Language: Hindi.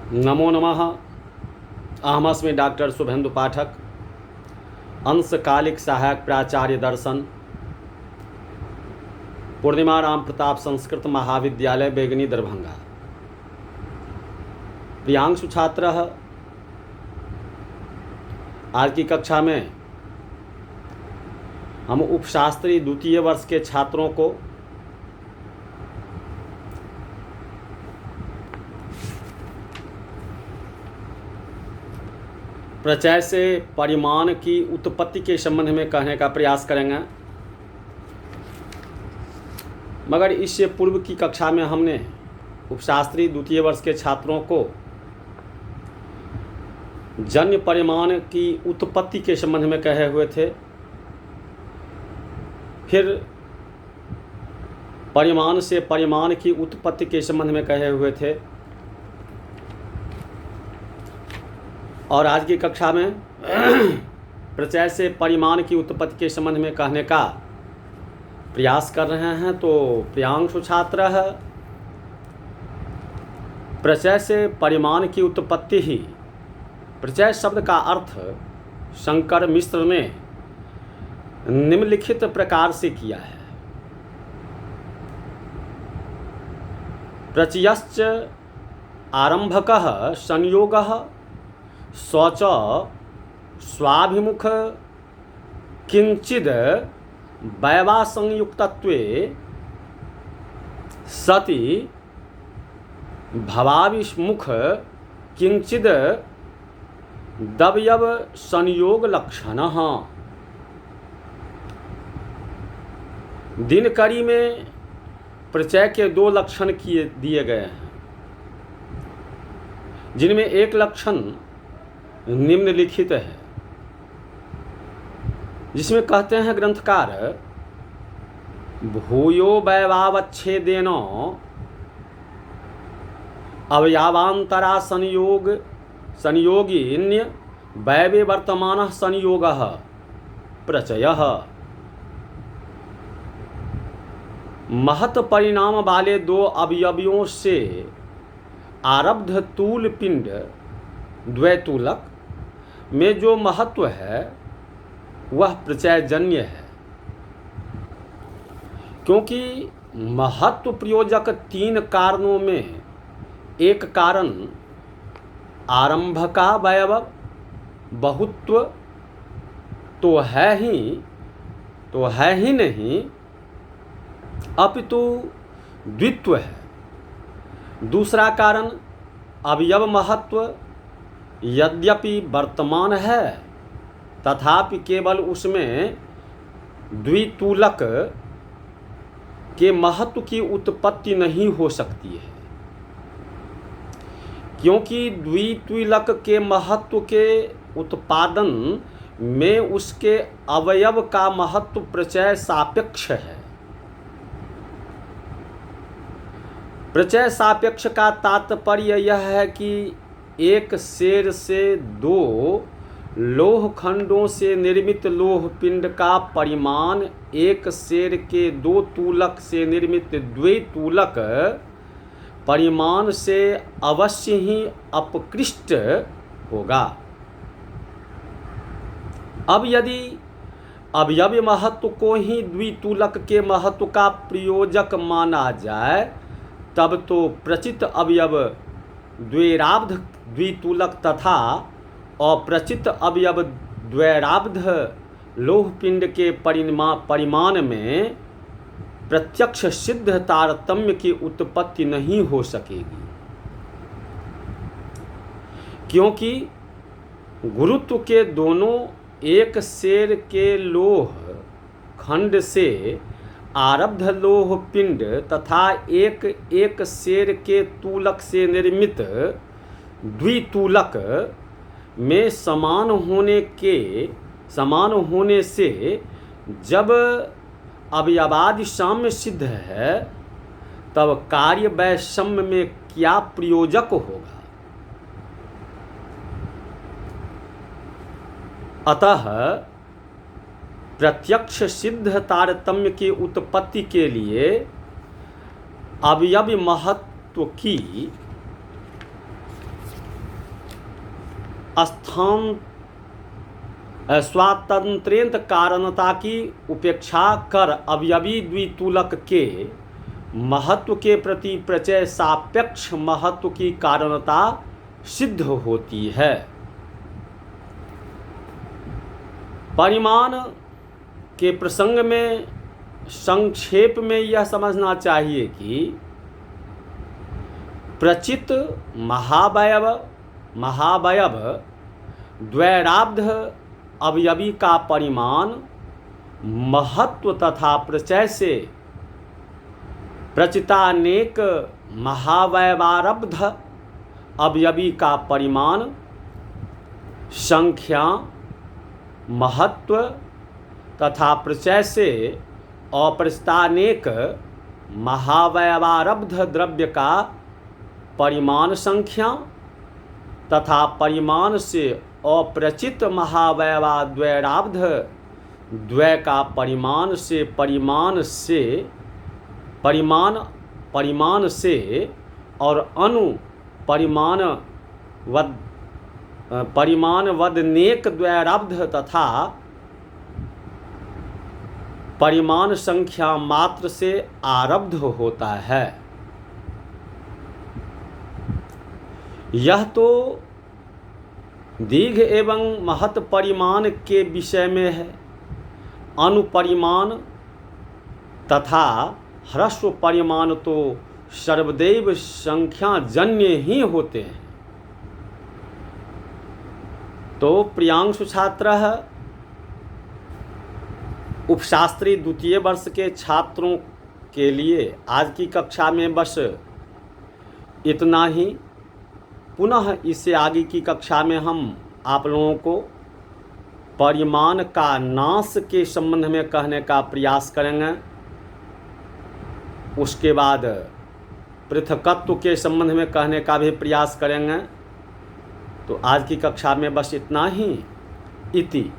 नमो नमः। अहमस्मि डॉक्टर शुभेन्दु पाठक, अंशकालिक सहायक प्राचार्य दर्शन, पूर्णिमा राम प्रताप संस्कृत महाविद्यालय बेगनी दरभंगा। प्रियांशु छात्र, आज की कक्षा में हम उपशास्त्री द्वितीय वर्ष के छात्रों को प्रचय से परिमाण की उत्पत्ति के संबंध में कहने का प्रयास करेंगे। मगर इससे पूर्व की कक्षा में हमने उपशास्त्री द्वितीय वर्ष के छात्रों को जन्य परिमाण की उत्पत्ति के संबंध में कहे हुए थे। फिर परिमाण से परिमाण की उत्पत्ति के संबंध में कहे हुए थे। और आज की कक्षा में प्रचय से परिमाण की उत्पत्ति के संबंध में कहने का प्रयास कर रहे हैं। तो प्रियांशु छात्र, प्रचय से परिमाण की उत्पत्ति ही, प्रचय शब्द का अर्थ शंकर मिश्र ने निम्नलिखित प्रकार से किया है। प्रचयश्च आरंभकः संयोगः स्वच स्वाभिमुख किंचिद वैवासंयुक्तत्वे सति भवाभिमुख किंचिद दवयव संयोग लक्षणः। दिनकरी में प्रचय के दो लक्षण दिए गए हैं, जिनमें एक लक्षण निम्नलिखित है, जिसमें कहते हैं ग्रंथकार, भूयो वैवावच्छेदेन अवयवान्तरा संयोगिन्य वैवे वर्तमानः संयोगः प्रचयः। महत परिणाम वाले दो अवयवियों से आरब्ध तूल पिंड द्वैतूलक में जो महत्व है वह प्रचयजन्य है, क्योंकि महत्व प्रयोजक तीन कारणों में एक कारण आरंभ का वैभव बहुत्व तो है ही नहीं, अपितु द्वित्व है। दूसरा कारण अवयव महत्व यद्यपि वर्तमान है, तथापि केवल उसमें द्वितूलक के महत्व की उत्पत्ति नहीं हो सकती है, क्योंकि द्वितूलक के महत्व के उत्पादन में उसके अवयव का महत्व प्रचय सापेक्ष है। प्रचय सापेक्ष का तात्पर्य यह है कि एक सेर से दो लोह खंडों से निर्मित लोह पिंड का परिमाण एक सेर के दो तूलक से निर्मित द्वितूलक परिमाण से अवश्य ही अपकृष्ट होगा। अब यदि अवयव महत्व को ही द्वितूलक के महत्व का प्रयोजक माना जाए, तब तो प्रचित अवयव द्वैराब्ध द्वितूलक तथा अप्रचित अवयव द्वैराब्ध लोह पिंड के परिमाण में प्रत्यक्ष सिद्ध तारतम्य की उत्पत्ति नहीं हो सकेगी, क्योंकि गुरुत्व के दोनों एक सेर के लोह खंड से आरब्ध लोह पिंड तथा एक सेर के तूलक से निर्मित द्वितूलक में समान होने से जब अवयवादि साम्य सिद्ध है, तब कार्य वैषम्य में क्या प्रयोजक होगा। अतः प्रत्यक्ष सिद्ध तारतम्य की उत्पत्ति के लिए अवयव महत्व की स्थान स्वातंत्र्यंत कारणता की उपेक्षा कर अवयवी द्वितूलक के महत्व के प्रति प्रचय सापेक्ष महत्व की कारणता सिद्ध होती है। परिमाण के प्रसंग में संक्षेप में यह समझना चाहिए कि प्रचित महावयव द्वैराब्ध अवयवी का परिमाण महत्व तथा प्रचय से प्रचितानेक महावयवारब्ध अवयवी का परिमाण संख्या महत्व तथा प्रचय से अप्रचितानेक महावयवारब्ध द्रव्य का परिमाण संख्या तथा परिमाण से अप्रचित महावयवाद्वैराब्ध द्वय का परिमाण से और अनु परिमाणवदनेक द्वैराब्ध तथा परिमाण संख्या मात्र से आरब्ध होता है। यह तो दीर्घ एवं महत् परिमाण के विषय में है। अनुपरिमाण तथा ह्रस्व परिमाण तो सर्वदैव संख्याजन्य ही होते हैं। तो प्रियांशु छात्रः उपशास्त्री द्वितीय वर्ष के छात्रों के लिए आज की कक्षा में बस इतना ही। पुनः इससे आगे की कक्षा में हम आप लोगों को परिमाण का नाश के संबंध में कहने का प्रयास करेंगे। उसके बाद पृथकत्व के संबंध में कहने का भी प्रयास करेंगे। तो आज की कक्षा में बस इतना ही। इति